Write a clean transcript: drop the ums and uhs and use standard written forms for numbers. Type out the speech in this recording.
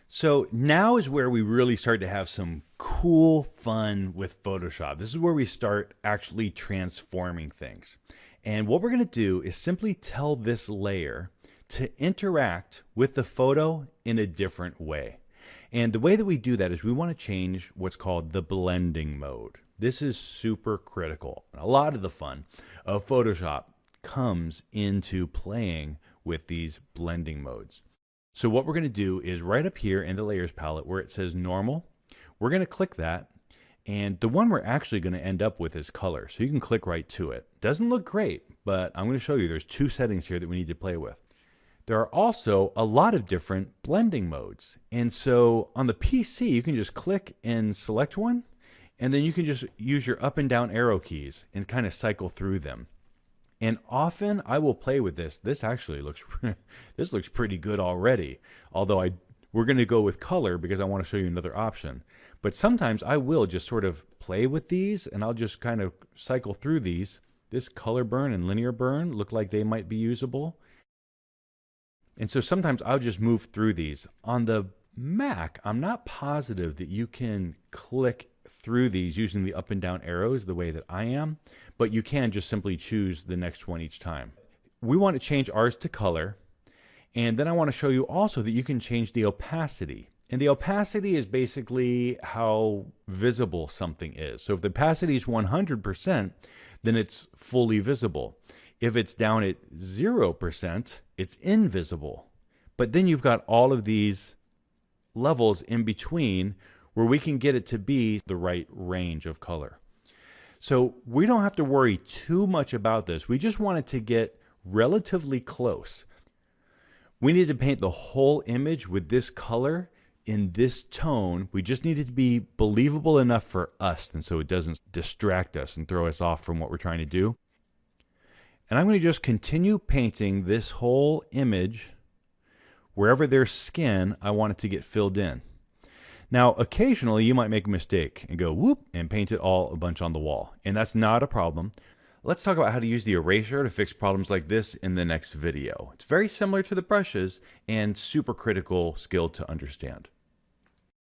So now is where we really start to have some cool fun with Photoshop. This is where we start actually transforming things. And what we're going to do is simply tell this layer to interact with the photo in a different way. And the way that we do that is we want to change what's called the blending mode. This is super critical. A lot of the fun of Photoshop comes into playing with these blending modes. So what we're going to do is right up here in the layers palette where it says normal, we're going to click that. And the one we're actually going to end up with is color. So you can click right to it. Doesn't look great, but I'm going to show you there's two settings here that we need to play with. There are also a lot of different blending modes. And so on the PC, you can just click and select one, and then you can just use your up and down arrow keys and kind of cycle through them. And often I will play with this. This actually looks, this looks pretty good already. Although we're going to go with color because I want to show you another option. But sometimes I will just sort of play with these and I'll just kind of cycle through these. This color burn and linear burn look like they might be usable. And so sometimes I'll just move through these. On the Mac, I'm not positive that you can click through these using the up and down arrows the way that I am, but you can just simply choose the next one each time. We want to change ours to color, and then I want to show you also that you can change the opacity. And the opacity is basically how visible something is. So if the opacity is 100%, then it's fully visible. If it's down at 0%, it's invisible. But then you've got all of these levels in between where we can get it to be the right range of color. So we don't have to worry too much about this. We just want it to get relatively close. We need to paint the whole image with this color in this tone. We just need it to be believable enough for us, and so it doesn't distract us and throw us off from what we're trying to do. And I'm going to just continue painting this whole image. Wherever there's skin, I want it to get filled in. Now, occasionally you might make a mistake and go whoop and paint it all a bunch on the wall. And that's not a problem. Let's talk about how to use the eraser to fix problems like this in the next video. It's very similar to the brushes and super critical skill to understand.